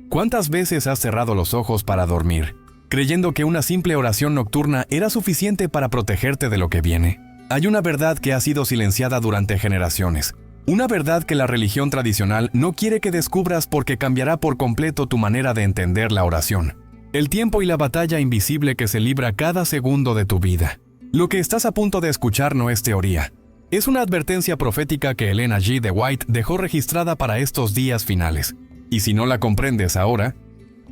¿Cuántas veces has cerrado los ojos para dormir, creyendo que una simple oración nocturna era suficiente para protegerte de lo que viene? Hay una verdad que ha sido silenciada durante generaciones. Una verdad que la religión tradicional no quiere que descubras porque cambiará por completo tu manera de entender la oración. El tiempo y la batalla invisible que se libra cada segundo de tu vida. Lo que estás a punto de escuchar no es teoría. Es una advertencia profética que Elena G. de White dejó registrada para estos días finales. Y si no la comprendes ahora,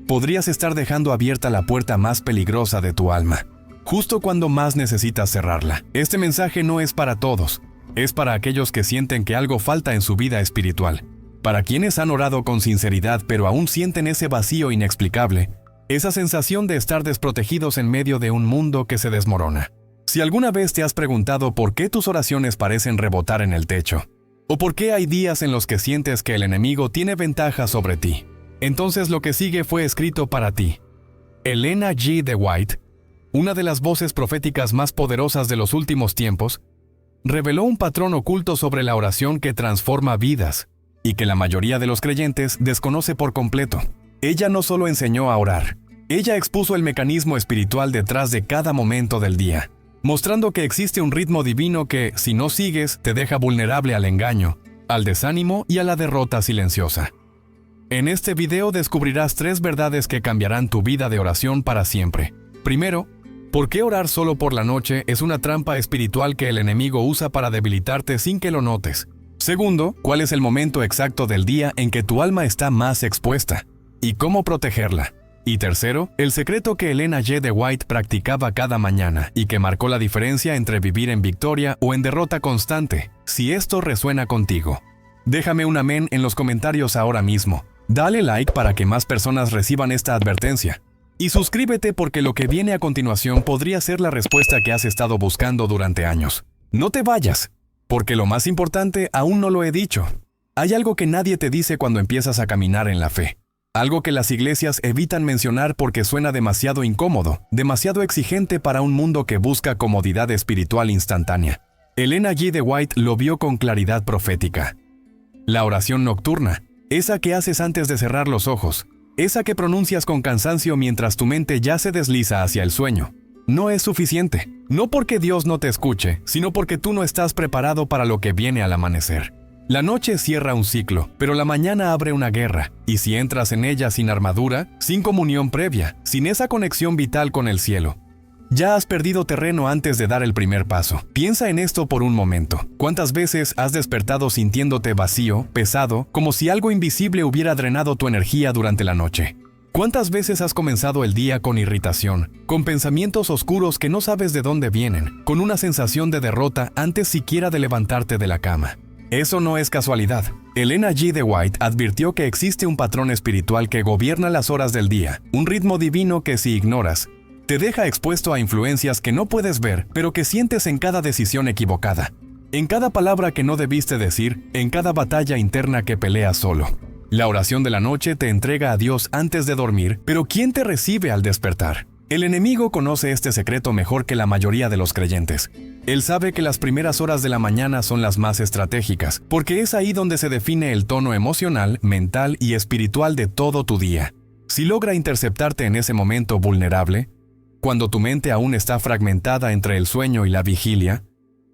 podrías estar dejando abierta la puerta más peligrosa de tu alma, justo cuando más necesitas cerrarla. Este mensaje no es para todos, es para aquellos que sienten que algo falta en su vida espiritual, para quienes han orado con sinceridad pero aún sienten ese vacío inexplicable, esa sensación de estar desprotegidos en medio de un mundo que se desmorona. Si alguna vez te has preguntado por qué tus oraciones parecen rebotar en el techo, ¿o por qué hay días en los que sientes que el enemigo tiene ventaja sobre ti? Entonces lo que sigue fue escrito para ti. Elena G. de White, una de las voces proféticas más poderosas de los últimos tiempos, reveló un patrón oculto sobre la oración que transforma vidas y que la mayoría de los creyentes desconoce por completo. Ella no solo enseñó a orar, ella expuso el mecanismo espiritual detrás de cada momento del día, mostrando que existe un ritmo divino que, si no sigues, te deja vulnerable al engaño, al desánimo y a la derrota silenciosa. En este video descubrirás 3 verdades que cambiarán tu vida de oración para siempre. Primero, ¿por qué orar solo por la noche es una trampa espiritual que el enemigo usa para debilitarte sin que lo notes? Segundo, ¿cuál es el momento exacto del día en que tu alma está más expuesta? ¿Y cómo protegerla? Y tercero, el secreto que Elena G. de White practicaba cada mañana y que marcó la diferencia entre vivir en victoria o en derrota constante. Si esto resuena contigo, déjame un amén en los comentarios ahora mismo. Dale like para que más personas reciban esta advertencia. Y suscríbete porque lo que viene a continuación podría ser la respuesta que has estado buscando durante años. No te vayas, porque lo más importante aún no lo he dicho. Hay algo que nadie te dice cuando empiezas a caminar en la fe. Algo que las iglesias evitan mencionar porque suena demasiado incómodo, demasiado exigente para un mundo que busca comodidad espiritual instantánea. Elena G. de White lo vio con claridad profética. La oración nocturna, esa que haces antes de cerrar los ojos, esa que pronuncias con cansancio mientras tu mente ya se desliza hacia el sueño, no es suficiente. No porque Dios no te escuche, sino porque tú no estás preparado para lo que viene al amanecer. La noche cierra un ciclo, pero la mañana abre una guerra, y si entras en ella sin armadura, sin comunión previa, sin esa conexión vital con el cielo, ya has perdido terreno antes de dar el primer paso. Piensa en esto por un momento. ¿Cuántas veces has despertado sintiéndote vacío, pesado, como si algo invisible hubiera drenado tu energía durante la noche? ¿Cuántas veces has comenzado el día con irritación, con pensamientos oscuros que no sabes de dónde vienen, con una sensación de derrota antes siquiera de levantarte de la cama? Eso no es casualidad. Elena G. de White advirtió que existe un patrón espiritual que gobierna las horas del día, un ritmo divino que si ignoras, te deja expuesto a influencias que no puedes ver, pero que sientes en cada decisión equivocada, en cada palabra que no debiste decir, en cada batalla interna que peleas solo. La oración de la noche te entrega a Dios antes de dormir, pero ¿quién te recibe al despertar? El enemigo conoce este secreto mejor que la mayoría de los creyentes. Él sabe que las primeras horas de la mañana son las más estratégicas, porque es ahí donde se define el tono emocional, mental y espiritual de todo tu día. Si logra interceptarte en ese momento vulnerable, cuando tu mente aún está fragmentada entre el sueño y la vigilia,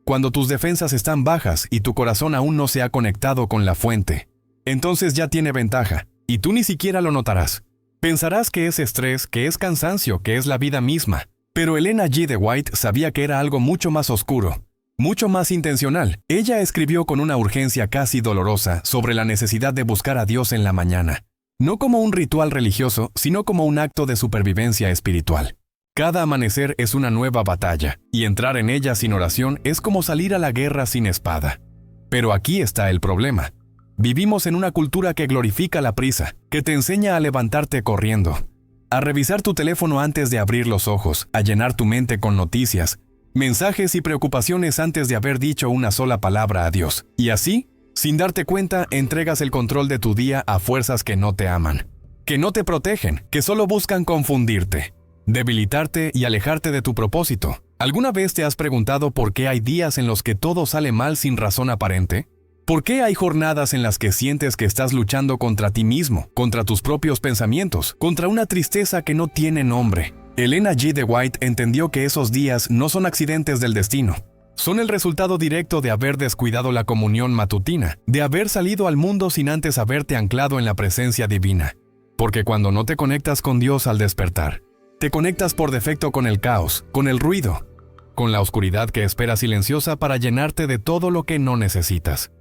cuando tus defensas están bajas y tu corazón aún no se ha conectado con la fuente, entonces ya tiene ventaja, y tú ni siquiera lo notarás. Pensarás que es estrés, que es cansancio, que es la vida misma. Pero Elena G. de White sabía que era algo mucho más oscuro, mucho más intencional. Ella escribió con una urgencia casi dolorosa sobre la necesidad de buscar a Dios en la mañana, no como un ritual religioso, sino como un acto de supervivencia espiritual. Cada amanecer es una nueva batalla, y entrar en ella sin oración es como salir a la guerra sin espada. Pero aquí está el problema. Vivimos en una cultura que glorifica la prisa, que te enseña a levantarte corriendo, a revisar tu teléfono antes de abrir los ojos, a llenar tu mente con noticias, mensajes y preocupaciones antes de haber dicho una sola palabra a Dios. Y así, sin darte cuenta, entregas el control de tu día a fuerzas que no te aman, que no te protegen, que solo buscan confundirte, debilitarte y alejarte de tu propósito. ¿Alguna vez te has preguntado por qué hay días en los que todo sale mal sin razón aparente? ¿Por qué hay jornadas en las que sientes que estás luchando contra ti mismo, contra tus propios pensamientos, contra una tristeza que no tiene nombre? Elena G. de White entendió que esos días no son accidentes del destino. Son el resultado directo de haber descuidado la comunión matutina, de haber salido al mundo sin antes haberte anclado en la presencia divina. Porque cuando no te conectas con Dios al despertar, te conectas por defecto con el caos, con el ruido, con la oscuridad que espera silenciosa para llenarte de todo lo que no necesitas.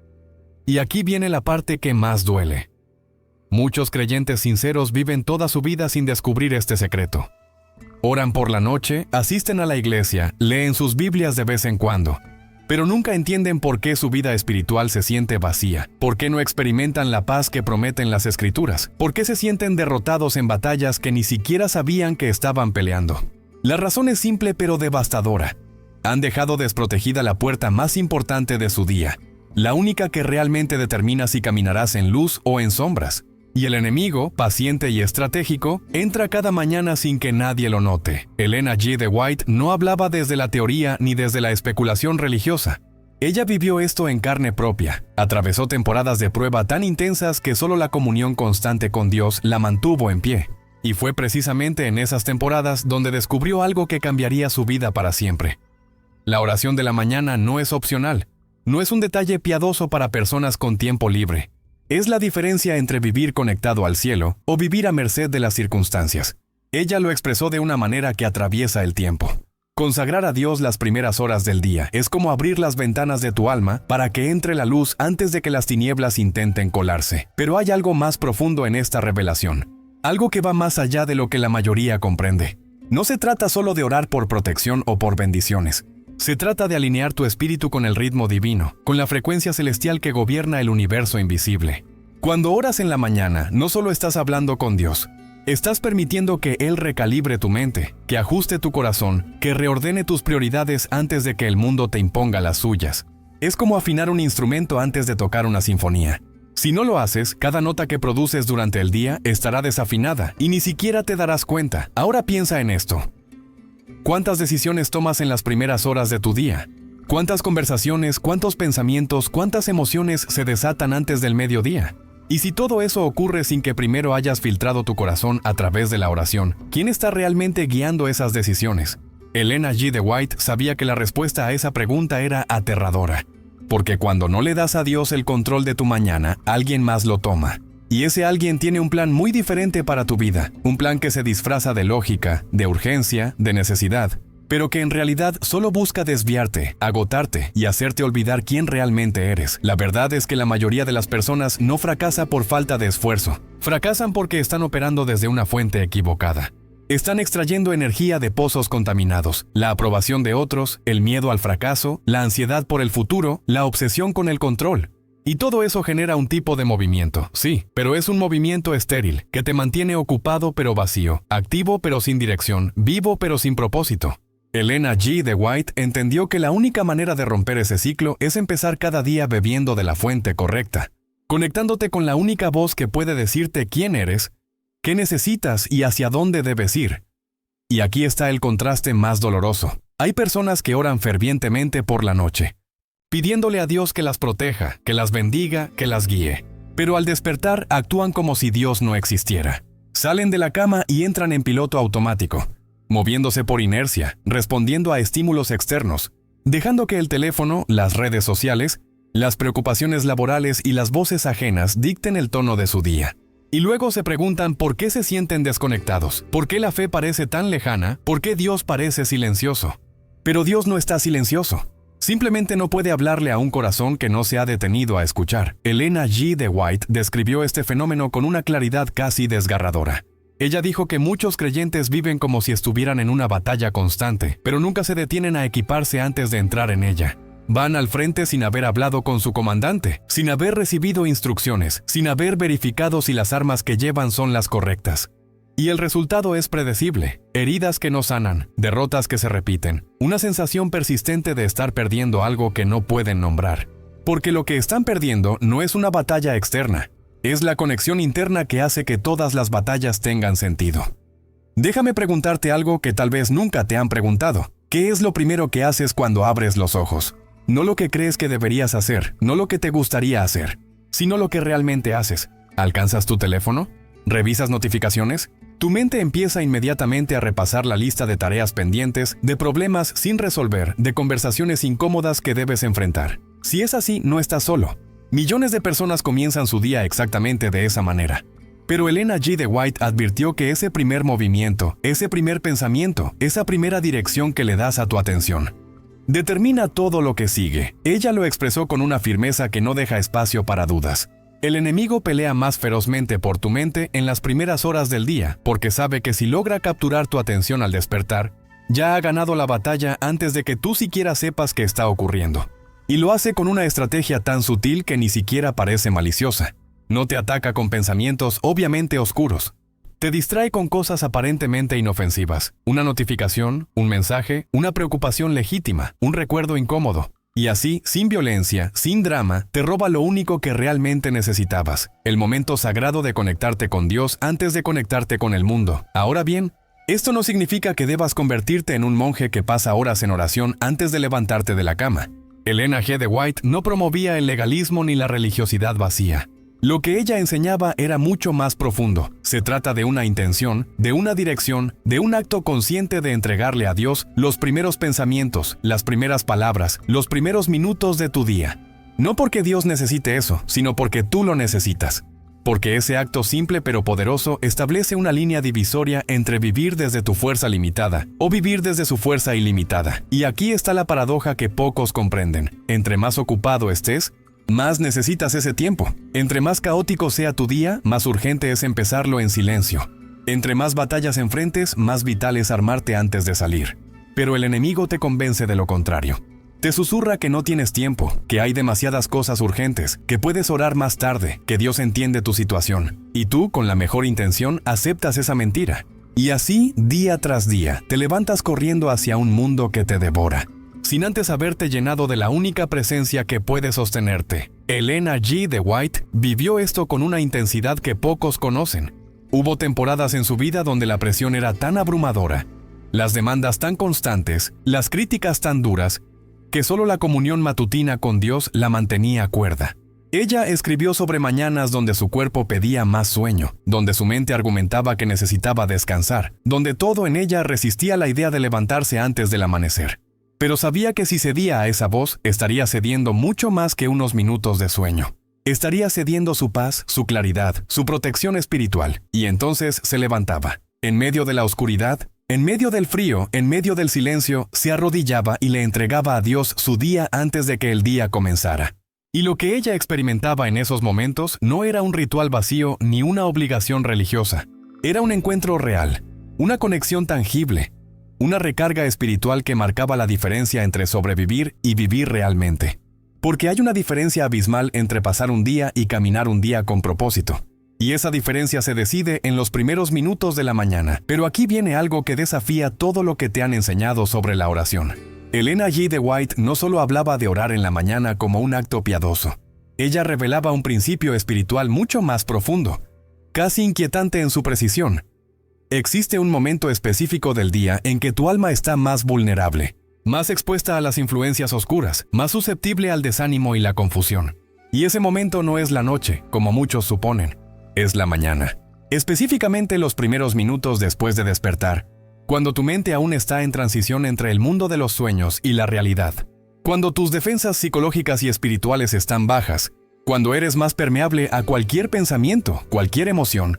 Y aquí viene la parte que más duele. Muchos creyentes sinceros viven toda su vida sin descubrir este secreto. Oran por la noche, asisten a la iglesia, leen sus Biblias de vez en cuando, pero nunca entienden por qué su vida espiritual se siente vacía, por qué no experimentan la paz que prometen las Escrituras, por qué se sienten derrotados en batallas que ni siquiera sabían que estaban peleando. La razón es simple pero devastadora. Han dejado desprotegida la puerta más importante de su día, la única que realmente determina si caminarás en luz o en sombras. Y el enemigo, paciente y estratégico, entra cada mañana sin que nadie lo note. Elena G. de White no hablaba desde la teoría ni desde la especulación religiosa. Ella vivió esto en carne propia. Atravesó temporadas de prueba tan intensas que solo la comunión constante con Dios la mantuvo en pie. Y fue precisamente en esas temporadas donde descubrió algo que cambiaría su vida para siempre. La oración de la mañana no es opcional. No es un detalle piadoso para personas con tiempo libre. Es la diferencia entre vivir conectado al cielo o vivir a merced de las circunstancias. Ella lo expresó de una manera que atraviesa el tiempo. Consagrar a Dios las primeras horas del día es como abrir las ventanas de tu alma para que entre la luz antes de que las tinieblas intenten colarse. Pero hay algo más profundo en esta revelación. Algo que va más allá de lo que la mayoría comprende. No se trata solo de orar por protección o por bendiciones. Se trata de alinear tu espíritu con el ritmo divino, con la frecuencia celestial que gobierna el universo invisible. Cuando oras en la mañana, no solo estás hablando con Dios, estás permitiendo que Él recalibre tu mente, que ajuste tu corazón, que reordene tus prioridades antes de que el mundo te imponga las suyas. Es como afinar un instrumento antes de tocar una sinfonía. Si no lo haces, cada nota que produces durante el día estará desafinada y ni siquiera te darás cuenta. Ahora piensa en esto. ¿Cuántas decisiones tomas en las primeras horas de tu día? ¿Cuántas conversaciones, cuántos pensamientos, cuántas emociones se desatan antes del mediodía? Y si todo eso ocurre sin que primero hayas filtrado tu corazón a través de la oración, ¿quién está realmente guiando esas decisiones? Elena G. de White sabía que la respuesta a esa pregunta era aterradora. Porque cuando no le das a Dios el control de tu mañana, alguien más lo toma. Y ese alguien tiene un plan muy diferente para tu vida, un plan que se disfraza de lógica, de urgencia, de necesidad, pero que en realidad solo busca desviarte, agotarte y hacerte olvidar quién realmente eres. La verdad es que la mayoría de las personas no fracasa por falta de esfuerzo, fracasan porque están operando desde una fuente equivocada. Están extrayendo energía de pozos contaminados, la aprobación de otros, el miedo al fracaso, la ansiedad por el futuro, la obsesión con el control. Y todo eso genera un tipo de movimiento, sí, pero es un movimiento estéril, que te mantiene ocupado pero vacío, activo pero sin dirección, vivo pero sin propósito. Elena G. de White entendió que la única manera de romper ese ciclo es empezar cada día bebiendo de la fuente correcta, conectándote con la única voz que puede decirte quién eres, qué necesitas y hacia dónde debes ir. Y aquí está el contraste más doloroso. Hay personas que oran fervientemente por la noche, pidiéndole a Dios que las proteja, que las bendiga, que las guíe. Pero al despertar actúan como si Dios no existiera. Salen de la cama y entran en piloto automático, moviéndose por inercia, respondiendo a estímulos externos, dejando que el teléfono, las redes sociales, las preocupaciones laborales y las voces ajenas dicten el tono de su día. Y luego se preguntan por qué se sienten desconectados, por qué la fe parece tan lejana, por qué Dios parece silencioso. Pero Dios no está silencioso. Simplemente no puede hablarle a un corazón que no se ha detenido a escuchar. Elena G. de White describió este fenómeno con una claridad casi desgarradora. Ella dijo que muchos creyentes viven como si estuvieran en una batalla constante, pero nunca se detienen a equiparse antes de entrar en ella. Van al frente sin haber hablado con su comandante, sin haber recibido instrucciones, sin haber verificado si las armas que llevan son las correctas. Y el resultado es predecible: heridas que no sanan, derrotas que se repiten, una sensación persistente de estar perdiendo algo que no pueden nombrar. Porque lo que están perdiendo no es una batalla externa, es la conexión interna que hace que todas las batallas tengan sentido. Déjame preguntarte algo que tal vez nunca te han preguntado. ¿Qué es lo primero que haces cuando abres los ojos? No lo que crees que deberías hacer, no lo que te gustaría hacer, sino lo que realmente haces. ¿Alcanzas tu teléfono? ¿Revisas notificaciones? Tu mente empieza inmediatamente a repasar la lista de tareas pendientes, de problemas sin resolver, de conversaciones incómodas que debes enfrentar. Si es así, no estás solo. Millones de personas comienzan su día exactamente de esa manera. Pero Elena G. de White advirtió que ese primer movimiento, ese primer pensamiento, esa primera dirección que le das a tu atención, determina todo lo que sigue. Ella lo expresó con una firmeza que no deja espacio para dudas. El enemigo pelea más ferozmente por tu mente en las primeras horas del día, porque sabe que si logra capturar tu atención al despertar, ya ha ganado la batalla antes de que tú siquiera sepas qué está ocurriendo. Y lo hace con una estrategia tan sutil que ni siquiera parece maliciosa. No te ataca con pensamientos obviamente oscuros. Te distrae con cosas aparentemente inofensivas. Una notificación, un mensaje, una preocupación legítima, un recuerdo incómodo. Y así, sin violencia, sin drama, te roba lo único que realmente necesitabas, el momento sagrado de conectarte con Dios antes de conectarte con el mundo. Ahora bien, esto no significa que debas convertirte en un monje que pasa horas en oración antes de levantarte de la cama. Elena G. de White no promovía el legalismo ni la religiosidad vacía. Lo que ella enseñaba era mucho más profundo. Se trata de una intención, de una dirección, de un acto consciente de entregarle a Dios los primeros pensamientos, las primeras palabras, los primeros minutos de tu día. No porque Dios necesite eso, sino porque tú lo necesitas. Porque ese acto simple pero poderoso establece una línea divisoria entre vivir desde tu fuerza limitada o vivir desde su fuerza ilimitada. Y aquí está la paradoja que pocos comprenden. Entre más ocupado estés, más necesitas ese tiempo. Entre más caótico sea tu día, más urgente es empezarlo en silencio. Entre más batallas enfrentes, más vital es armarte antes de salir. Pero el enemigo te convence de lo contrario. Te susurra que no tienes tiempo, que hay demasiadas cosas urgentes, que puedes orar más tarde, que Dios entiende tu situación. Y tú, con la mejor intención, aceptas esa mentira. Y así, día tras día, te levantas corriendo hacia un mundo que te devora, sin antes haberte llenado de la única presencia que puede sostenerte. Elena G. de White vivió esto con una intensidad que pocos conocen. Hubo temporadas en su vida donde la presión era tan abrumadora, las demandas tan constantes, las críticas tan duras, que solo la comunión matutina con Dios la mantenía cuerda. Ella escribió sobre mañanas donde su cuerpo pedía más sueño, donde su mente argumentaba que necesitaba descansar, donde todo en ella resistía la idea de levantarse antes del amanecer. Pero sabía que si cedía a esa voz, estaría cediendo mucho más que unos minutos de sueño. Estaría cediendo su paz, su claridad, su protección espiritual. Y entonces se levantaba. En medio de la oscuridad, en medio del frío, en medio del silencio, se arrodillaba y le entregaba a Dios su día antes de que el día comenzara. Y lo que ella experimentaba en esos momentos no era un ritual vacío ni una obligación religiosa. Era un encuentro real, una conexión tangible, una recarga espiritual que marcaba la diferencia entre sobrevivir y vivir realmente. Porque hay una diferencia abismal entre pasar un día y caminar un día con propósito. Y esa diferencia se decide en los primeros minutos de la mañana. Pero aquí viene algo que desafía todo lo que te han enseñado sobre la oración. Elena G. de White no solo hablaba de orar en la mañana como un acto piadoso. Ella revelaba un principio espiritual mucho más profundo, casi inquietante en su precisión. Existe un momento específico del día en que tu alma está más vulnerable, más expuesta a las influencias oscuras, más susceptible al desánimo y la confusión. Y ese momento no es la noche, como muchos suponen, es la mañana. Específicamente los primeros minutos después de despertar, cuando tu mente aún está en transición entre el mundo de los sueños y la realidad. Cuando tus defensas psicológicas y espirituales están bajas, cuando eres más permeable a cualquier pensamiento, cualquier emoción,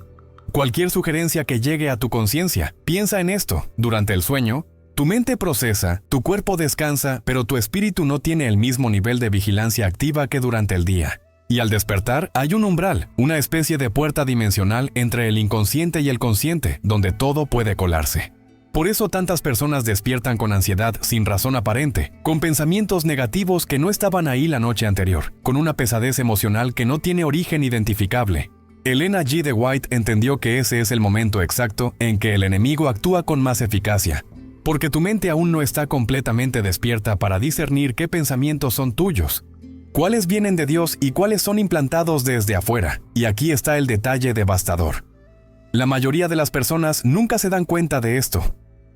cualquier sugerencia que llegue a tu conciencia. Piensa en esto. Durante el sueño, tu mente procesa, tu cuerpo descansa, pero tu espíritu no tiene el mismo nivel de vigilancia activa que durante el día. Y al despertar, hay un umbral, una especie de puerta dimensional entre el inconsciente y el consciente, donde todo puede colarse. Por eso tantas personas despiertan con ansiedad sin razón aparente, con pensamientos negativos que no estaban ahí la noche anterior, con una pesadez emocional que no tiene origen identificable. Elena G. de White entendió que ese es el momento exacto en que el enemigo actúa con más eficacia, porque tu mente aún no está completamente despierta para discernir qué pensamientos son tuyos, cuáles vienen de Dios y cuáles son implantados desde afuera. Y aquí está el detalle devastador. La mayoría de las personas nunca se dan cuenta de esto.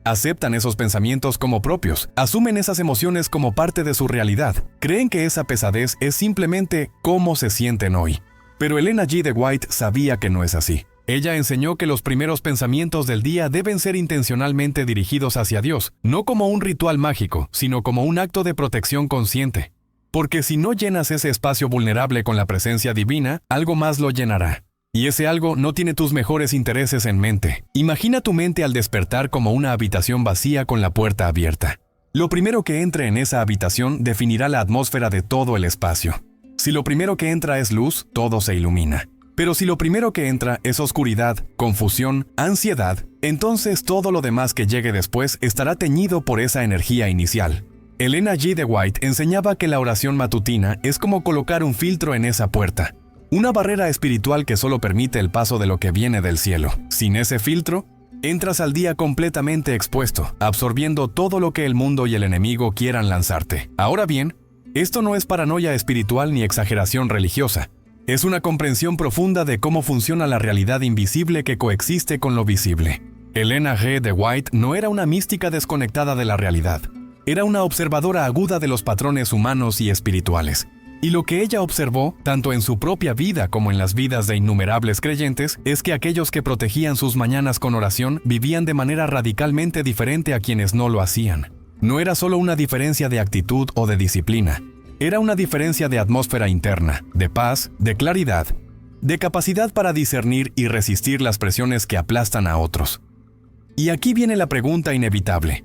Aceptan esos pensamientos como propios, asumen esas emociones como parte de su realidad, creen que esa pesadez es simplemente cómo se sienten hoy. Pero Elena G. de White sabía que no es así. Ella enseñó que los primeros pensamientos del día deben ser intencionalmente dirigidos hacia Dios, no como un ritual mágico, sino como un acto de protección consciente. Porque si no llenas ese espacio vulnerable con la presencia divina, algo más lo llenará. Y ese algo no tiene tus mejores intereses en mente. Imagina tu mente al despertar como una habitación vacía con la puerta abierta. Lo primero que entre en esa habitación definirá la atmósfera de todo el espacio. Si lo primero que entra es luz, todo se ilumina. Pero si lo primero que entra es oscuridad, confusión, ansiedad, entonces todo lo demás que llegue después estará teñido por esa energía inicial. Elena G. de White enseñaba que la oración matutina es como colocar un filtro en esa puerta. Una barrera espiritual que solo permite el paso de lo que viene del cielo. Sin ese filtro, entras al día completamente expuesto, absorbiendo todo lo que el mundo y el enemigo quieran lanzarte. Ahora bien, esto no es paranoia espiritual ni exageración religiosa. Es una comprensión profunda de cómo funciona la realidad invisible que coexiste con lo visible. Elena G. de White no era una mística desconectada de la realidad. Era una observadora aguda de los patrones humanos y espirituales. Y lo que ella observó, tanto en su propia vida como en las vidas de innumerables creyentes, es que aquellos que protegían sus mañanas con oración vivían de manera radicalmente diferente a quienes no lo hacían. No era solo una diferencia de actitud o de disciplina. Era una diferencia de atmósfera interna, de paz, de claridad, de capacidad para discernir y resistir las presiones que aplastan a otros. Y aquí viene la pregunta inevitable.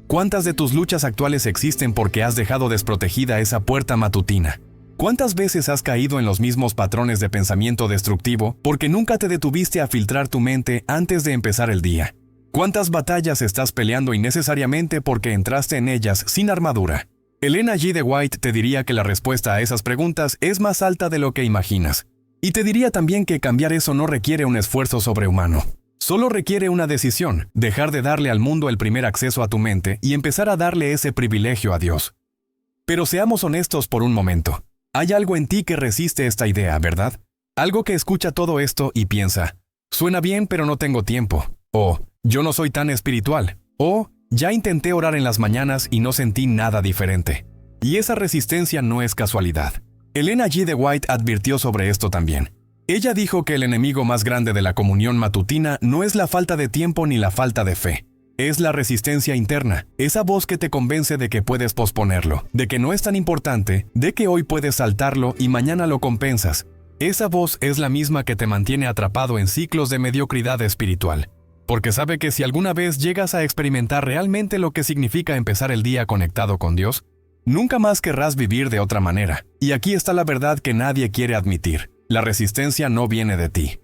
¿Cuántas de tus luchas actuales existen porque has dejado desprotegida esa puerta matutina? ¿Cuántas veces has caído en los mismos patrones de pensamiento destructivo porque nunca te detuviste a filtrar tu mente antes de empezar el día? ¿Cuántas batallas estás peleando innecesariamente porque entraste en ellas sin armadura? Elena G. de White te diría que la respuesta a esas preguntas es más alta de lo que imaginas. Y te diría también que cambiar eso no requiere un esfuerzo sobrehumano. Solo requiere una decisión, dejar de darle al mundo el primer acceso a tu mente y empezar a darle ese privilegio a Dios. Pero seamos honestos por un momento. Hay algo en ti que resiste esta idea, ¿verdad? Algo que escucha todo esto y piensa, suena bien pero no tengo tiempo. O, yo no soy tan espiritual. O, ya intenté orar en las mañanas y no sentí nada diferente. Y esa resistencia no es casualidad. Elena G. de White advirtió sobre esto también. Ella dijo que el enemigo más grande de la comunión matutina no es la falta de tiempo ni la falta de fe. Es la resistencia interna, esa voz que te convence de que puedes posponerlo, de que no es tan importante, de que hoy puedes saltarlo y mañana lo compensas. Esa voz es la misma que te mantiene atrapado en ciclos de mediocridad espiritual. Porque sabe que si alguna vez llegas a experimentar realmente lo que significa empezar el día conectado con Dios, nunca más querrás vivir de otra manera. Y aquí está la verdad que nadie quiere admitir. La resistencia no viene de ti.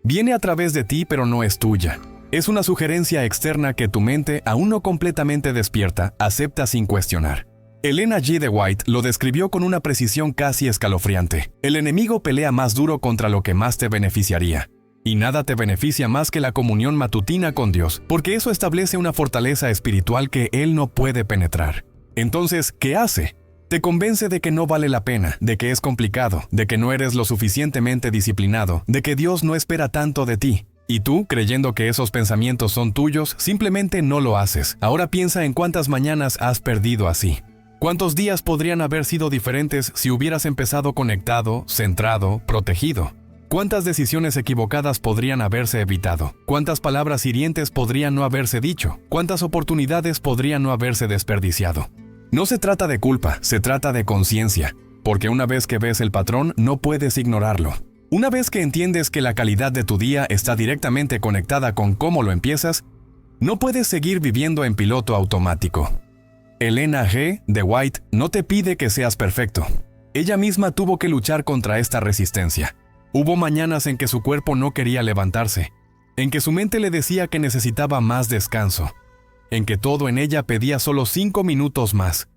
Viene a través de ti, pero no es tuya. Es una sugerencia externa que tu mente, aún no completamente despierta, acepta sin cuestionar. Elena G. de White lo describió con una precisión casi escalofriante. El enemigo pelea más duro contra lo que más te beneficiaría. Y nada te beneficia más que la comunión matutina con Dios, porque eso establece una fortaleza espiritual que Él no puede penetrar. Entonces, ¿qué hace? Te convence de que no vale la pena, de que es complicado, de que no eres lo suficientemente disciplinado, de que Dios no espera tanto de ti. Y tú, creyendo que esos pensamientos son tuyos, simplemente no lo haces. Ahora piensa en cuántas mañanas has perdido así. ¿Cuántos días podrían haber sido diferentes si hubieras empezado conectado, centrado, protegido? ¿Cuántas decisiones equivocadas podrían haberse evitado? ¿Cuántas palabras hirientes podrían no haberse dicho? ¿Cuántas oportunidades podrían no haberse desperdiciado? No se trata de culpa, se trata de conciencia, porque una vez que ves el patrón, no puedes ignorarlo. Una vez que entiendes que la calidad de tu día está directamente conectada con cómo lo empiezas, no puedes seguir viviendo en piloto automático. Elena G. de White no te pide que seas perfecto. Ella misma tuvo que luchar contra esta resistencia. Hubo mañanas en que su cuerpo no quería levantarse, en que su mente le decía que necesitaba más descanso, en que todo en ella pedía solo 5 minutos más.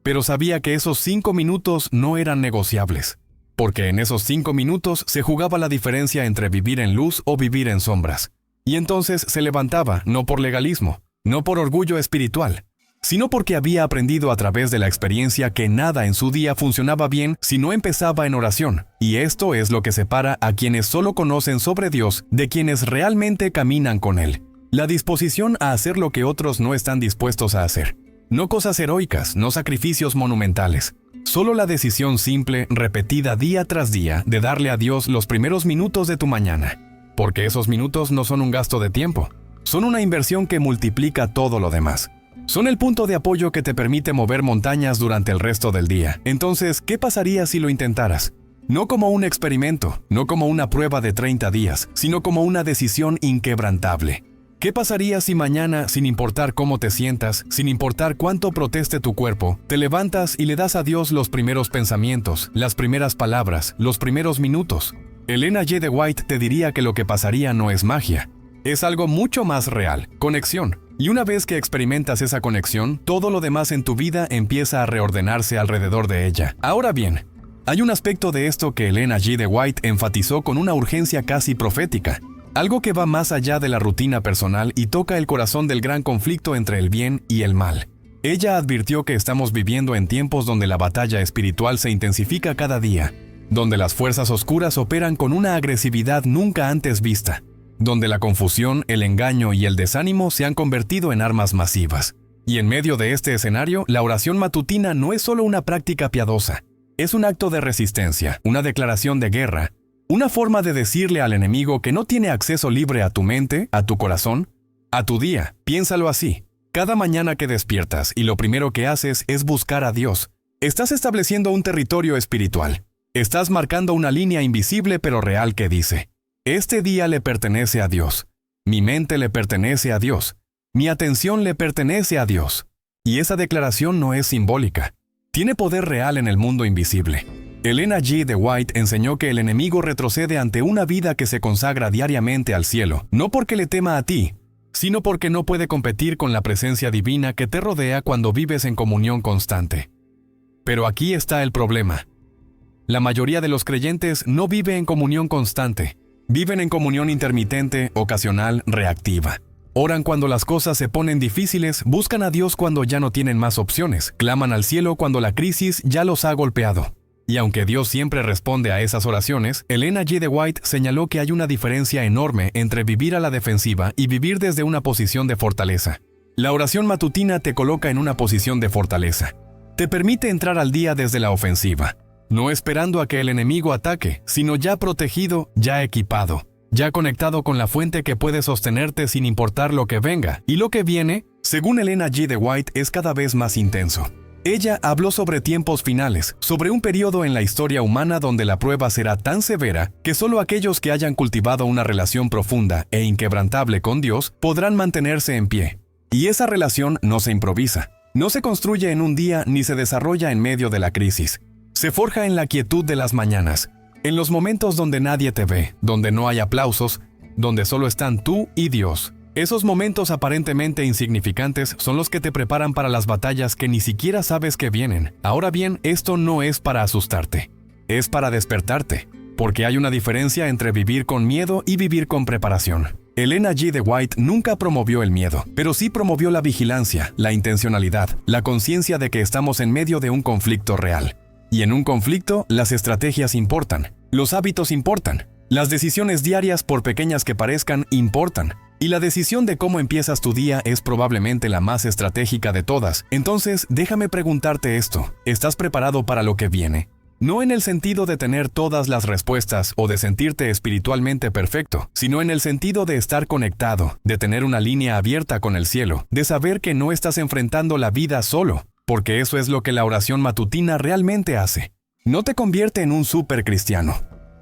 Pero sabía que esos 5 minutos no eran negociables, porque en esos 5 minutos se jugaba la diferencia entre vivir en luz o vivir en sombras. Y entonces se levantaba, no por legalismo, no por orgullo espiritual, sino porque había aprendido a través de la experiencia que nada en su día funcionaba bien si no empezaba en oración. Y esto es lo que separa a quienes solo conocen sobre Dios de quienes realmente caminan con Él. La disposición a hacer lo que otros no están dispuestos a hacer. No cosas heroicas, no sacrificios monumentales. Solo la decisión simple, repetida día tras día, de darle a Dios los primeros minutos de tu mañana. Porque esos minutos no son un gasto de tiempo. Son una inversión que multiplica todo lo demás. Son el punto de apoyo que te permite mover montañas durante el resto del día. Entonces, ¿qué pasaría si lo intentaras? No como un experimento, no como una prueba de 30 días, sino como una decisión inquebrantable. ¿Qué pasaría si mañana, sin importar cómo te sientas, sin importar cuánto proteste tu cuerpo, te levantas y le das a Dios los primeros pensamientos, las primeras palabras, los primeros minutos? Elena G. de White te diría que lo que pasaría no es magia. Es algo mucho más real, conexión. Y una vez que experimentas esa conexión, todo lo demás en tu vida empieza a reordenarse alrededor de ella. Ahora bien, hay un aspecto de esto que Elena G. de White enfatizó con una urgencia casi profética. Algo que va más allá de la rutina personal y toca el corazón del gran conflicto entre el bien y el mal. Ella advirtió que estamos viviendo en tiempos donde la batalla espiritual se intensifica cada día, donde las fuerzas oscuras operan con una agresividad nunca antes vista, donde la confusión, el engaño y el desánimo se han convertido en armas masivas. Y en medio de este escenario, la oración matutina no es solo una práctica piadosa, es un acto de resistencia, una declaración de guerra, una forma de decirle al enemigo que no tiene acceso libre a tu mente, a tu corazón, a tu día. Piénsalo así. Cada mañana que despiertas y lo primero que haces es buscar a Dios, estás estableciendo un territorio espiritual. Estás marcando una línea invisible pero real que dice: este día le pertenece a Dios. Mi mente le pertenece a Dios. Mi atención le pertenece a Dios. Y esa declaración no es simbólica. Tiene poder real en el mundo invisible. Elena G. de White enseñó que el enemigo retrocede ante una vida que se consagra diariamente al cielo, no porque le tema a ti, sino porque no puede competir con la presencia divina que te rodea cuando vives en comunión constante. Pero aquí está el problema. La mayoría de los creyentes no vive en comunión constante. Viven en comunión intermitente, ocasional, reactiva. Oran cuando las cosas se ponen difíciles, buscan a Dios cuando ya no tienen más opciones, claman al cielo cuando la crisis ya los ha golpeado. Y aunque Dios siempre responde a esas oraciones, Elena G. de White señaló que hay una diferencia enorme entre vivir a la defensiva y vivir desde una posición de fortaleza. La oración matutina te coloca en una posición de fortaleza. Te permite entrar al día desde la ofensiva, no esperando a que el enemigo ataque, sino ya protegido, ya equipado, ya conectado con la fuente que puede sostenerte sin importar lo que venga. Y lo que viene, según Elena G. de White, es cada vez más intenso. Ella habló sobre tiempos finales, sobre un periodo en la historia humana donde la prueba será tan severa que solo aquellos que hayan cultivado una relación profunda e inquebrantable con Dios podrán mantenerse en pie. Y esa relación no se improvisa, no se construye en un día ni se desarrolla en medio de la crisis. Se forja en la quietud de las mañanas, en los momentos donde nadie te ve, donde no hay aplausos, donde solo están tú y Dios. Esos momentos aparentemente insignificantes son los que te preparan para las batallas que ni siquiera sabes que vienen. Ahora bien, esto no es para asustarte, es para despertarte, porque hay una diferencia entre vivir con miedo y vivir con preparación. Elena G. de White nunca promovió el miedo, pero sí promovió la vigilancia, la intencionalidad, la conciencia de que estamos en medio de un conflicto real. Y en un conflicto, las estrategias importan, los hábitos importan, las decisiones diarias, por pequeñas que parezcan, importan. Y la decisión de cómo empiezas tu día es probablemente la más estratégica de todas. Entonces, déjame preguntarte esto. ¿Estás preparado para lo que viene? No en el sentido de tener todas las respuestas o de sentirte espiritualmente perfecto, sino en el sentido de estar conectado, de tener una línea abierta con el cielo, de saber que no estás enfrentando la vida solo, porque eso es lo que la oración matutina realmente hace. No te convierte en un supercristiano,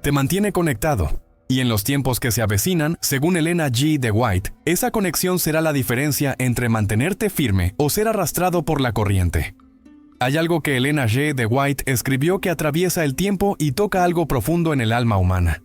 te mantiene conectado. Y en los tiempos que se avecinan, según Elena G. de White, esa conexión será la diferencia entre mantenerte firme o ser arrastrado por la corriente. Hay algo que Elena G. de White escribió que atraviesa el tiempo y toca algo profundo en el alma humana.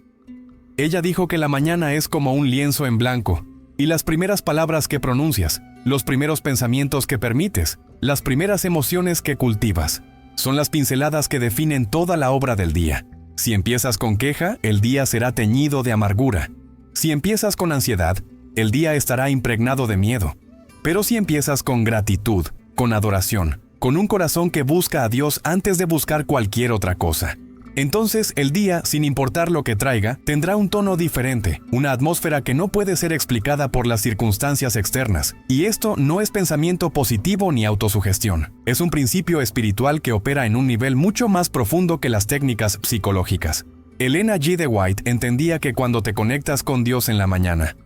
Ella dijo que la mañana es como un lienzo en blanco, y las primeras palabras que pronuncias, los primeros pensamientos que permites, las primeras emociones que cultivas, son las pinceladas que definen toda la obra del día. Si empiezas con queja, el día será teñido de amargura. Si empiezas con ansiedad, el día estará impregnado de miedo. Pero si empiezas con gratitud, con adoración, con un corazón que busca a Dios antes de buscar cualquier otra cosa, Entonces el día, sin importar lo que traiga, tendrá un tono diferente, una atmósfera que no puede ser explicada por las circunstancias externas. Y esto no es pensamiento positivo ni autosugestión. Es un principio espiritual que opera en un nivel mucho más profundo que las técnicas psicológicas. Elena G. de White entendía que cuando te conectas con Dios en la mañana,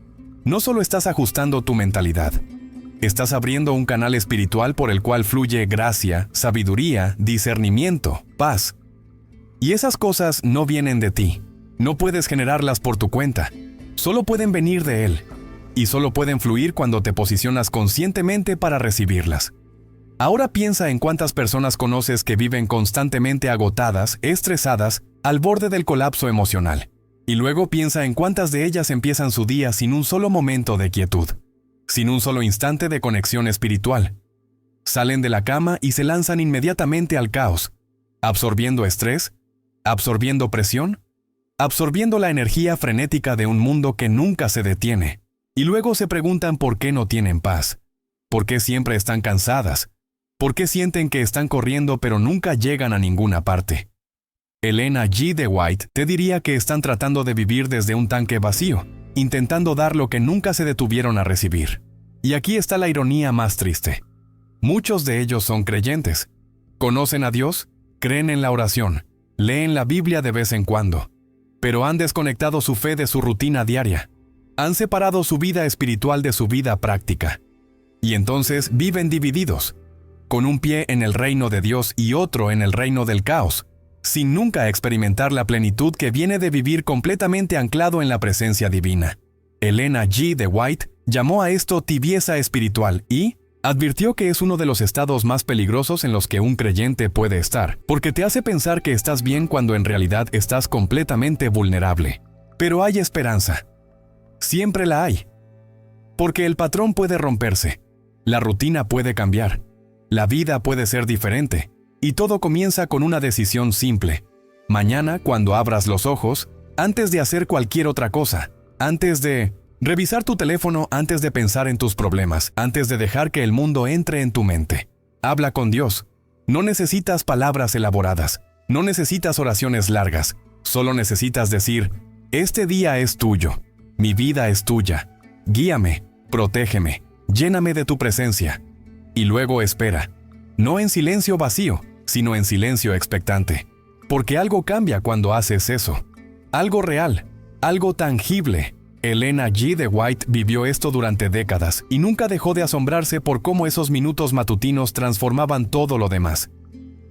no solo estás ajustando tu mentalidad, estás abriendo un canal espiritual por el cual fluye gracia, sabiduría, discernimiento, paz. Y esas cosas no vienen de ti. No puedes generarlas por tu cuenta. Solo pueden venir de Él. Y solo pueden fluir cuando te posicionas conscientemente para recibirlas. Ahora piensa en cuántas personas conoces que viven constantemente agotadas, estresadas, al borde del colapso emocional. Y luego piensa en cuántas de ellas empiezan su día sin un solo momento de quietud, sin un solo instante de conexión espiritual. Salen de la cama y se lanzan inmediatamente al caos, absorbiendo estrés, absorbiendo presión, absorbiendo la energía frenética de un mundo que nunca se detiene. Y luego se preguntan por qué no tienen paz, por qué siempre están cansadas, por qué sienten que están corriendo pero nunca llegan a ninguna parte. Elena G. de White te diría que están tratando de vivir desde un tanque vacío, intentando dar lo que nunca se detuvieron a recibir. Y aquí está la ironía más triste. Muchos de ellos son creyentes. Conocen a Dios, creen en la oración, leen la Biblia de vez en cuando, pero han desconectado su fe de su rutina diaria. Han separado su vida espiritual de su vida práctica. Y entonces viven divididos, con un pie en el reino de Dios y otro en el reino del caos, sin nunca experimentar la plenitud que viene de vivir completamente anclado en la presencia divina. Elena G. de White llamó a esto tibieza espiritual y advirtió que es uno de los estados más peligrosos en los que un creyente puede estar, porque te hace pensar que estás bien cuando en realidad estás completamente vulnerable. Pero hay esperanza. Siempre la hay. Porque el patrón puede romperse, la rutina puede cambiar, la vida puede ser diferente, y todo comienza con una decisión simple. Mañana, cuando abras los ojos, antes de hacer cualquier otra cosa, antes de revisar tu teléfono, antes de pensar en tus problemas, antes de dejar que el mundo entre en tu mente, habla con Dios. No necesitas palabras elaboradas, no necesitas oraciones largas, solo necesitas decir: este día es tuyo, mi vida es tuya, guíame, protégeme, lléname de tu presencia. Y luego espera, no en silencio vacío, sino en silencio expectante. Porque algo cambia cuando haces eso. Algo real, algo tangible. Elena G. de White vivió esto durante décadas y nunca dejó de asombrarse por cómo esos minutos matutinos transformaban todo lo demás.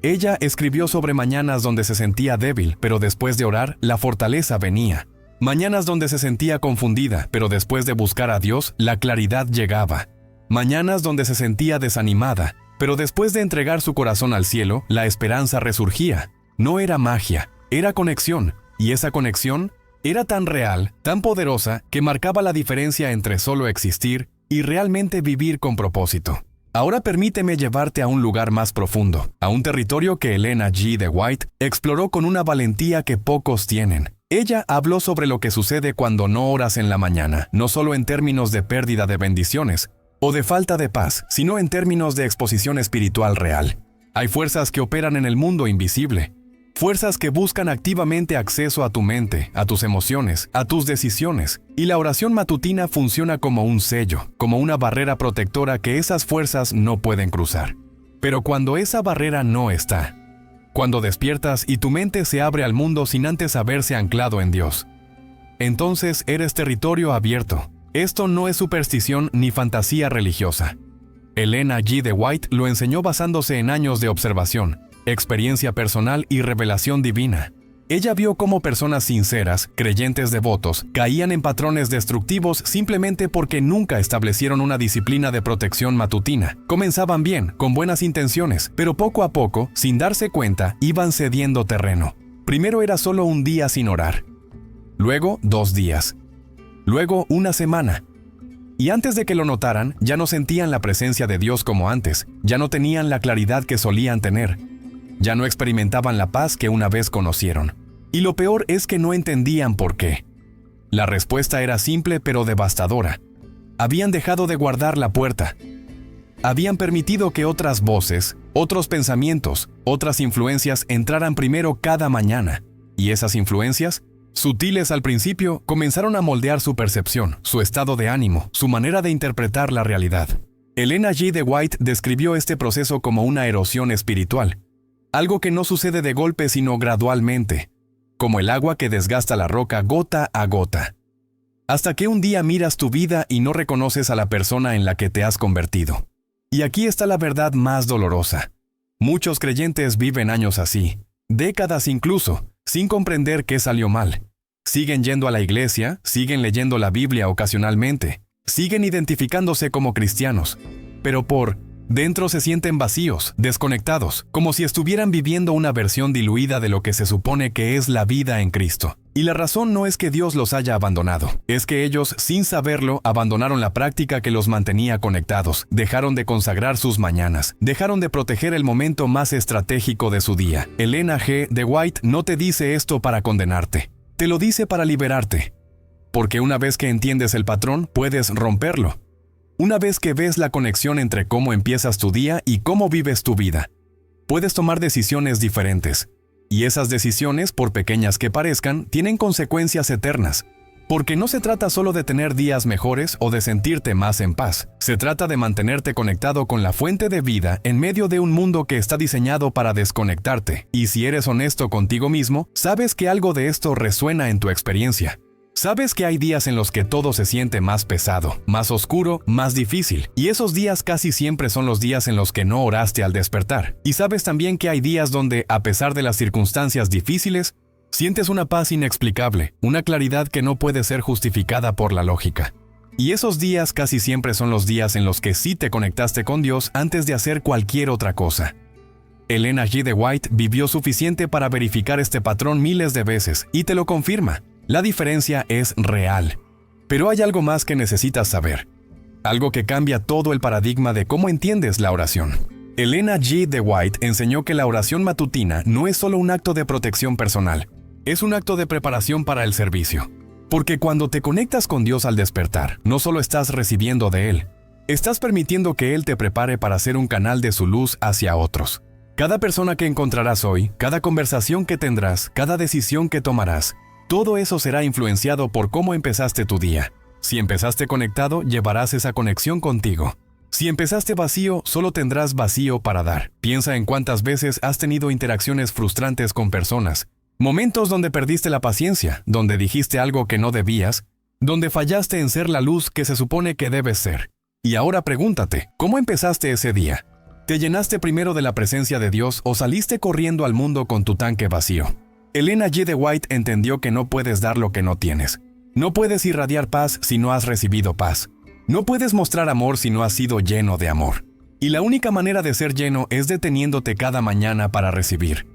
Ella escribió sobre mañanas donde se sentía débil, pero después de orar, la fortaleza venía. Mañanas donde se sentía confundida, pero después de buscar a Dios, la claridad llegaba. Mañanas donde se sentía desanimada, pero después de entregar su corazón al cielo, la esperanza resurgía. No era magia, era conexión, y esa conexión era tan real, tan poderosa, que marcaba la diferencia entre solo existir y realmente vivir con propósito. Ahora permíteme llevarte a un lugar más profundo, a un territorio que Elena G. de White exploró con una valentía que pocos tienen. Ella habló sobre lo que sucede cuando no oras en la mañana, no solo en términos de pérdida de bendiciones o de falta de paz, sino en términos de exposición espiritual real. Hay fuerzas que operan en el mundo invisible, fuerzas que buscan activamente acceso a tu mente, a tus emociones, a tus decisiones, y la oración matutina funciona como un sello, como una barrera protectora que esas fuerzas no pueden cruzar. Pero cuando esa barrera no está, cuando despiertas y tu mente se abre al mundo sin antes haberse anclado en Dios, entonces eres territorio abierto. Esto no es superstición ni fantasía religiosa. Elena G. de White lo enseñó basándose en años de observación, experiencia personal y revelación divina. Ella vio cómo personas sinceras, creyentes devotos, caían en patrones destructivos simplemente porque nunca establecieron una disciplina de protección matutina. Comenzaban bien, con buenas intenciones, pero poco a poco, sin darse cuenta, iban cediendo terreno. Primero era solo un día sin orar. Luego, 2 días. Luego, 1 semana. Y antes de que lo notaran, ya no sentían la presencia de Dios como antes, ya no tenían la claridad que solían tener, ya no experimentaban la paz que una vez conocieron. Y lo peor es que no entendían por qué. La respuesta era simple pero devastadora. Habían dejado de guardar la puerta. habían permitido que otras voces, otros pensamientos, otras influencias entraran primero cada mañana. Y esas influencias, sutiles al principio, comenzaron a moldear su percepción, su estado de ánimo, su manera de interpretar la realidad. Elena G. de White describió este proceso como una erosión espiritual, algo que no sucede de golpe sino gradualmente, como el agua que desgasta la roca gota a gota, hasta que un día miras tu vida y no reconoces a la persona en la que te has convertido. Y aquí está la verdad más dolorosa. Muchos creyentes viven años así, décadas incluso, sin comprender qué salió mal. Siguen yendo a la iglesia, siguen leyendo la Biblia ocasionalmente, siguen identificándose como cristianos, pero por dentro se sienten vacíos, desconectados, como si estuvieran viviendo una versión diluida de lo que se supone que es la vida en Cristo. Y la razón no es que Dios los haya abandonado, es que ellos, sin saberlo, abandonaron la práctica que los mantenía conectados, dejaron de consagrar sus mañanas, dejaron de proteger el momento más estratégico de su día. Elena G. de White no te dice esto para condenarte, te lo dice para liberarte. Porque una vez que entiendes el patrón, puedes romperlo. Una vez que ves la conexión entre cómo empiezas tu día y cómo vives tu vida, puedes tomar decisiones diferentes. Y esas decisiones, por pequeñas que parezcan, tienen consecuencias eternas. Porque no se trata solo de tener días mejores o de sentirte más en paz. Se trata de mantenerte conectado con la fuente de vida en medio de un mundo que está diseñado para desconectarte. Y si eres honesto contigo mismo, sabes que algo de esto resuena en tu experiencia. Sabes que hay días en los que todo se siente más pesado, más oscuro, más difícil, y esos días casi siempre son los días en los que no oraste al despertar. Y sabes también que hay días donde, a pesar de las circunstancias difíciles, sientes una paz inexplicable, una claridad que no puede ser justificada por la lógica. Y esos días casi siempre son los días en los que sí te conectaste con Dios antes de hacer cualquier otra cosa. Elena G. de White vivió suficiente para verificar este patrón miles de veces, y te lo confirma. La diferencia es real. Pero hay algo más que necesitas saber. Algo que cambia todo el paradigma de cómo entiendes la oración. Elena G. de White enseñó que la oración matutina no es solo un acto de protección personal, es un acto de preparación para el servicio. Porque cuando te conectas con Dios al despertar, no solo estás recibiendo de Él, estás permitiendo que Él te prepare para ser un canal de su luz hacia otros. Cada persona que encontrarás hoy, cada conversación que tendrás, cada decisión que tomarás, todo eso será influenciado por cómo empezaste tu día. Si empezaste conectado, llevarás esa conexión contigo. Si empezaste vacío, solo tendrás vacío para dar. Piensa en cuántas veces has tenido interacciones frustrantes con personas. Momentos donde perdiste la paciencia, donde dijiste algo que no debías, donde fallaste en ser la luz que se supone que debes ser. Y ahora pregúntate, ¿cómo empezaste ese día? ¿Te llenaste primero de la presencia de Dios o saliste corriendo al mundo con tu tanque vacío? Elena G. de White entendió que no puedes dar lo que no tienes. No puedes irradiar paz si no has recibido paz. No puedes mostrar amor si no has sido lleno de amor. Y la única manera de ser lleno es deteniéndote cada mañana para recibir.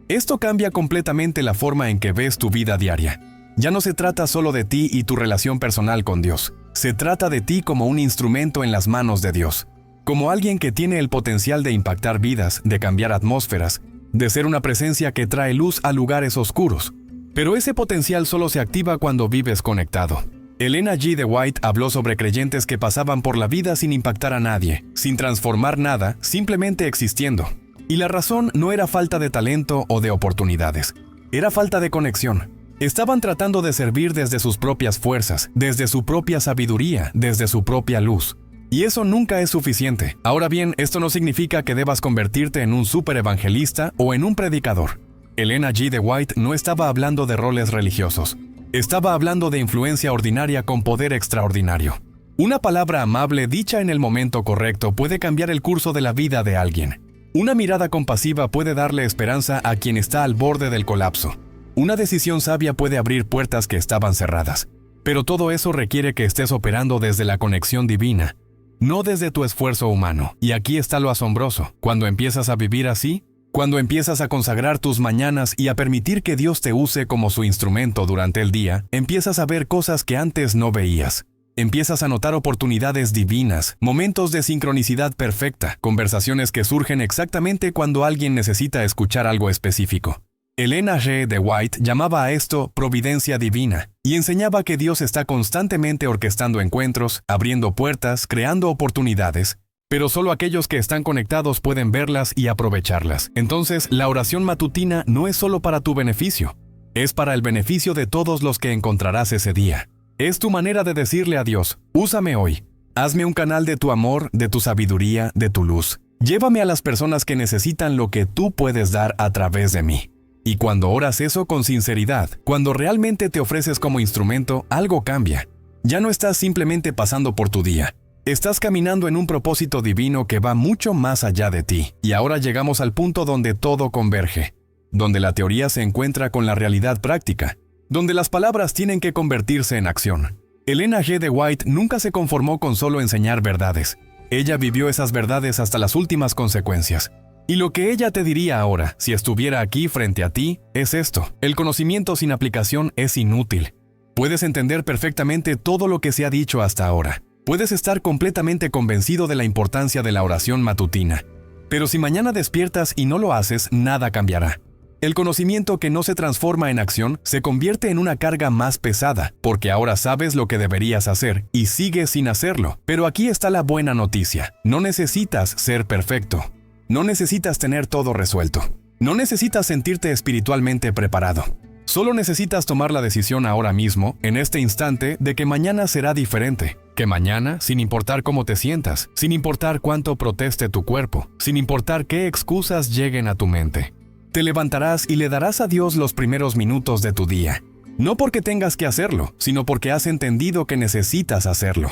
Esto cambia completamente la forma en que ves tu vida diaria. Ya no se trata solo de ti y tu relación personal con Dios. Se trata de ti como un instrumento en las manos de Dios. Como alguien que tiene el potencial de impactar vidas, de cambiar atmósferas, de ser una presencia que trae luz a lugares oscuros. Pero ese potencial solo se activa cuando vives conectado. Elena G. de White habló sobre creyentes que pasaban por la vida sin impactar a nadie, sin transformar nada, simplemente existiendo. Y la razón no era falta de talento o de oportunidades, era falta de conexión. Estaban tratando de servir desde sus propias fuerzas, desde su propia sabiduría, desde su propia luz. Y eso nunca es suficiente. Ahora bien, esto no significa que debas convertirte en un superevangelista o en un predicador. Elena G. de White no estaba hablando de roles religiosos. Estaba hablando de influencia ordinaria con poder extraordinario. Una palabra amable dicha en el momento correcto puede cambiar el curso de la vida de alguien. Una mirada compasiva puede darle esperanza a quien está al borde del colapso. Una decisión sabia puede abrir puertas que estaban cerradas. Pero todo eso requiere que estés operando desde la conexión divina, no desde tu esfuerzo humano. Y aquí está lo asombroso. Cuando empiezas a vivir así, cuando empiezas a consagrar tus mañanas y a permitir que Dios te use como su instrumento durante el día, empiezas a ver cosas que antes no veías. Empiezas a notar oportunidades divinas, momentos de sincronicidad perfecta, conversaciones que surgen exactamente cuando alguien necesita escuchar algo específico. Elena G. de White llamaba a esto providencia divina y enseñaba que Dios está constantemente orquestando encuentros, abriendo puertas, creando oportunidades, pero solo aquellos que están conectados pueden verlas y aprovecharlas. Entonces, la oración matutina no es solo para tu beneficio, es para el beneficio de todos los que encontrarás ese día. Es tu manera de decirle a Dios: úsame hoy. Hazme un canal de tu amor, de tu sabiduría, de tu luz. Llévame a las personas que necesitan lo que tú puedes dar a través de mí. Y cuando oras eso con sinceridad, cuando realmente te ofreces como instrumento, algo cambia. Ya no estás simplemente pasando por tu día. Estás caminando en un propósito divino que va mucho más allá de ti. Y ahora llegamos al punto donde todo converge, donde la teoría se encuentra con la realidad práctica, donde las palabras tienen que convertirse en acción. Elena G. de White nunca se conformó con solo enseñar verdades. Ella vivió esas verdades hasta las últimas consecuencias. Y lo que ella te diría ahora, si estuviera aquí frente a ti, es esto: el conocimiento sin aplicación es inútil. Puedes entender perfectamente todo lo que se ha dicho hasta ahora. Puedes estar completamente convencido de la importancia de la oración matutina. Pero si mañana despiertas y no lo haces, nada cambiará. El conocimiento que no se transforma en acción se convierte en una carga más pesada, porque ahora sabes lo que deberías hacer y sigues sin hacerlo. Pero aquí está la buena noticia: no necesitas ser perfecto. No necesitas tener todo resuelto. No necesitas sentirte espiritualmente preparado. Solo necesitas tomar la decisión ahora mismo, en este instante, de que mañana será diferente. Que mañana, sin importar cómo te sientas, sin importar cuánto proteste tu cuerpo, sin importar qué excusas lleguen a tu mente, te levantarás y le darás a Dios los primeros minutos de tu día. No porque tengas que hacerlo, sino porque has entendido que necesitas hacerlo.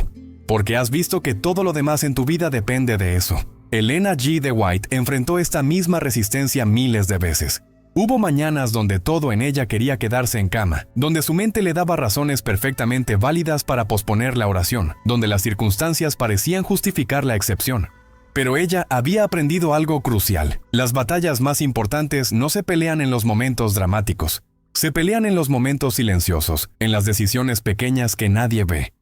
Porque has visto que todo lo demás en tu vida depende de eso. Elena G. de White enfrentó esta misma resistencia miles de veces. Hubo mañanas donde todo en ella quería quedarse en cama, donde su mente le daba razones perfectamente válidas para posponer la oración, donde las circunstancias parecían justificar la excepción. Pero ella había aprendido algo crucial: las batallas más importantes no se pelean en los momentos dramáticos, se pelean en los momentos silenciosos, en las decisiones pequeñas que nadie ve,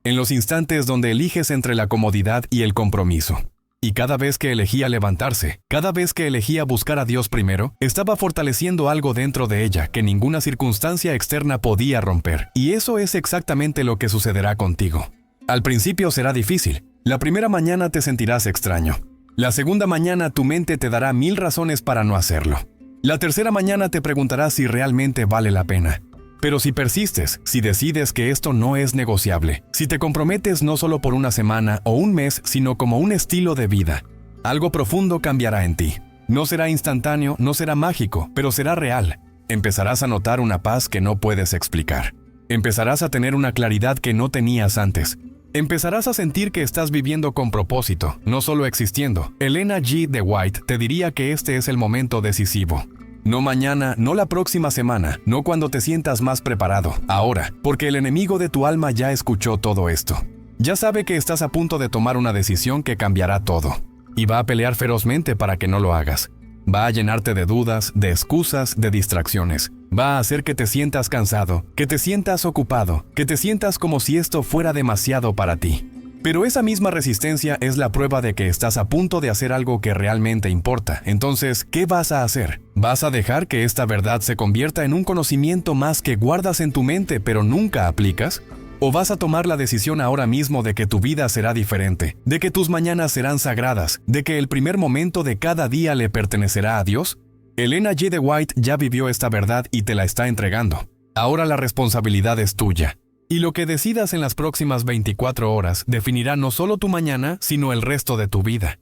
en los instantes donde eliges entre la comodidad y el compromiso. Y cada vez que elegía levantarse, cada vez que elegía buscar a Dios primero, estaba fortaleciendo algo dentro de ella que ninguna circunstancia externa podía romper. Y eso es exactamente lo que sucederá contigo. Al principio será difícil. La primera mañana te sentirás extraño. La segunda mañana tu mente te dará 1000 razones para no hacerlo. La tercera mañana te preguntarás si realmente vale la pena. Pero si persistes, si decides que esto no es negociable, si te comprometes no solo por una semana o un mes, sino como un estilo de vida, algo profundo cambiará en ti. No será instantáneo, no será mágico, pero será real. Empezarás a notar una paz que no puedes explicar. Empezarás a tener una claridad que no tenías antes. Empezarás a sentir que estás viviendo con propósito, no solo existiendo. Elena G. de White te diría que este es el momento decisivo. No mañana, no la próxima semana, no cuando te sientas más preparado, ahora, porque el enemigo de tu alma ya escuchó todo esto. Ya sabe que estás a punto de tomar una decisión que cambiará todo, y va a pelear ferozmente para que no lo hagas. Va a llenarte de dudas, de excusas, de distracciones. Va a hacer que te sientas cansado, que te sientas ocupado, que te sientas como si esto fuera demasiado para ti. Pero esa misma resistencia es la prueba de que estás a punto de hacer algo que realmente importa. Entonces, ¿qué vas a hacer? ¿Vas a dejar que esta verdad se convierta en un conocimiento más que guardas en tu mente pero nunca aplicas? ¿O vas a tomar la decisión ahora mismo de que tu vida será diferente, de que tus mañanas serán sagradas, de que el primer momento de cada día le pertenecerá a Dios? Elena G. de White ya vivió esta verdad y te la está entregando. Ahora la responsabilidad es tuya. Y lo que decidas en las próximas 24 horas definirá no solo tu mañana, sino el resto de tu vida.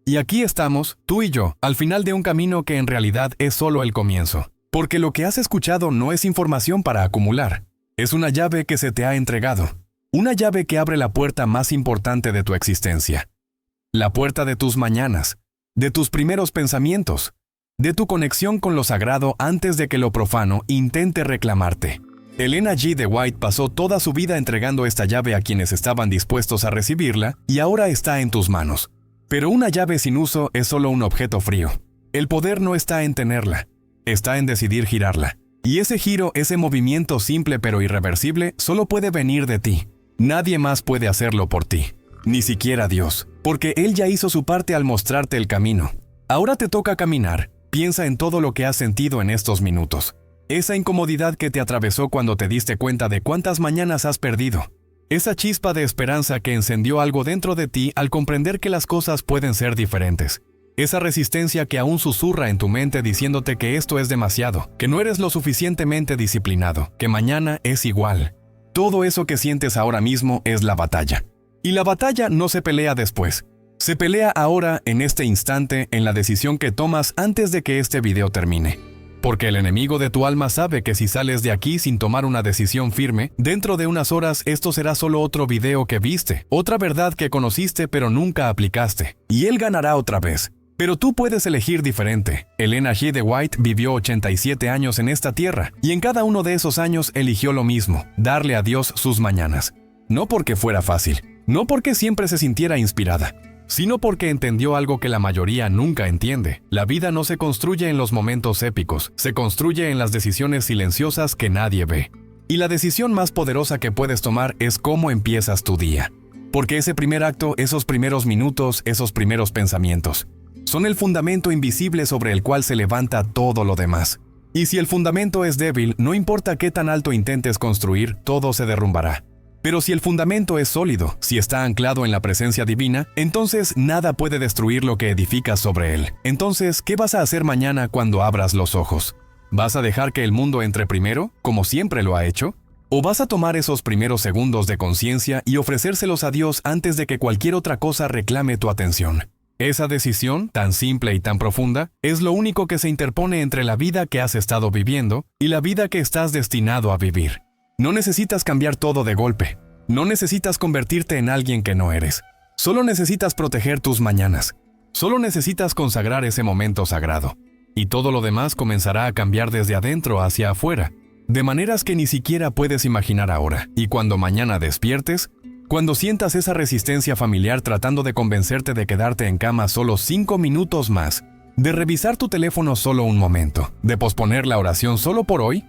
Y aquí estamos, tú y yo, al final de un camino que en realidad es solo el comienzo. Porque lo que has escuchado no es información para acumular. Es una llave que se te ha entregado. Una llave que abre la puerta más importante de tu existencia. La puerta de tus mañanas, de tus primeros pensamientos, de tu conexión con lo sagrado antes de que lo profano intente reclamarte. Elena G. de White pasó toda su vida entregando esta llave a quienes estaban dispuestos a recibirla y ahora está en tus manos. Pero una llave sin uso es solo un objeto frío. El poder no está en tenerla, está en decidir girarla. Y ese giro, ese movimiento simple pero irreversible, solo puede venir de ti. Nadie más puede hacerlo por ti, ni siquiera Dios, porque Él ya hizo su parte al mostrarte el camino. Ahora te toca caminar. Piensa en todo lo que has sentido en estos minutos. Esa incomodidad que te atravesó cuando te diste cuenta de cuántas mañanas has perdido. Esa chispa de esperanza que encendió algo dentro de ti al comprender que las cosas pueden ser diferentes. Esa resistencia que aún susurra en tu mente diciéndote que esto es demasiado, que no eres lo suficientemente disciplinado, que mañana es igual. Todo eso que sientes ahora mismo es la batalla. Y la batalla no se pelea después. Se pelea ahora, en este instante, en la decisión que tomas antes de que este video termine. Porque el enemigo de tu alma sabe que si sales de aquí sin tomar una decisión firme, dentro de unas horas esto será solo otro video que viste, otra verdad que conociste pero nunca aplicaste. Y él ganará otra vez. Pero tú puedes elegir diferente. Elena G. de White vivió 87 años en esta tierra, y en cada uno de esos años eligió lo mismo, darle a Dios sus mañanas. No porque fuera fácil, no porque siempre se sintiera inspirada, sino porque entendió algo que la mayoría nunca entiende. La vida no se construye en los momentos épicos, se construye en las decisiones silenciosas que nadie ve. Y la decisión más poderosa que puedes tomar es cómo empiezas tu día. Porque ese primer acto, esos primeros minutos, esos primeros pensamientos, son el fundamento invisible sobre el cual se levanta todo lo demás. Y si el fundamento es débil, no importa qué tan alto intentes construir, todo se derrumbará. Pero si el fundamento es sólido, si está anclado en la presencia divina, entonces nada puede destruir lo que edificas sobre él. Entonces, ¿qué vas a hacer mañana cuando abras los ojos? ¿Vas a dejar que el mundo entre primero, como siempre lo ha hecho? ¿O vas a tomar esos primeros segundos de conciencia y ofrecérselos a Dios antes de que cualquier otra cosa reclame tu atención? Esa decisión, tan simple y tan profunda, es lo único que se interpone entre la vida que has estado viviendo y la vida que estás destinado a vivir. No necesitas cambiar todo de golpe. No necesitas convertirte en alguien que no eres. Solo necesitas proteger tus mañanas. Solo necesitas consagrar ese momento sagrado. Y todo lo demás comenzará a cambiar desde adentro hacia afuera, de maneras que ni siquiera puedes imaginar ahora. Y cuando mañana despiertes, cuando sientas esa resistencia familiar tratando de convencerte de quedarte en cama solo 5 minutos más, de revisar tu teléfono solo un momento, de posponer la oración solo por hoy,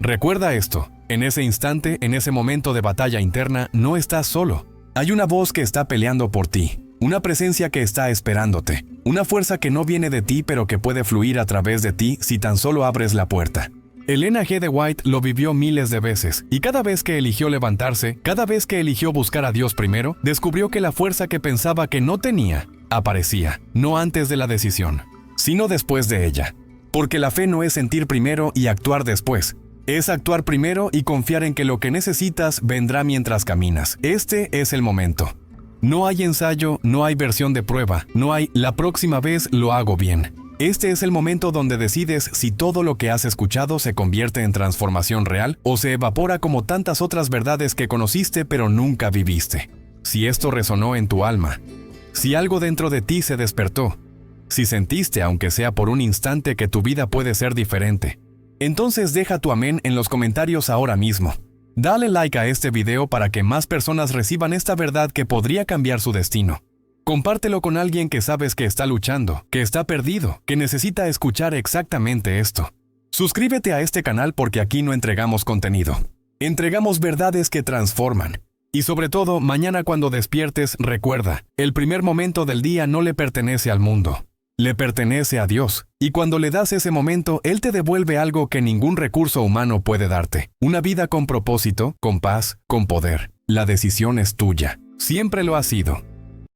recuerda esto. En ese instante, en ese momento de batalla interna, no estás solo. Hay una voz que está peleando por ti, una presencia que está esperándote, una fuerza que no viene de ti pero que puede fluir a través de ti si tan solo abres la puerta. Elena G. de White lo vivió miles de veces, y cada vez que eligió levantarse, cada vez que eligió buscar a Dios primero, descubrió que la fuerza que pensaba que no tenía, aparecía, no antes de la decisión, sino después de ella. Porque la fe no es sentir primero y actuar después. Es actuar primero y confiar en que lo que necesitas vendrá mientras caminas. Este es el momento. No hay ensayo, no hay versión de prueba, no hay la próxima vez lo hago bien. Este es el momento donde decides si todo lo que has escuchado se convierte en transformación real o se evapora como tantas otras verdades que conociste pero nunca viviste. Si esto resonó en tu alma, si algo dentro de ti se despertó, si sentiste, aunque sea por un instante, que tu vida puede ser diferente, entonces deja tu amén en los comentarios ahora mismo. Dale like a este video para que más personas reciban esta verdad que podría cambiar su destino. Compártelo con alguien que sabes que está luchando, que está perdido, que necesita escuchar exactamente esto. Suscríbete a este canal porque aquí no entregamos contenido. Entregamos verdades que transforman. Y sobre todo, mañana cuando despiertes, recuerda, el primer momento del día no le pertenece al mundo. Le pertenece a Dios, y cuando le das ese momento, Él te devuelve algo que ningún recurso humano puede darte. Una vida con propósito, con paz, con poder. La decisión es tuya. Siempre lo ha sido.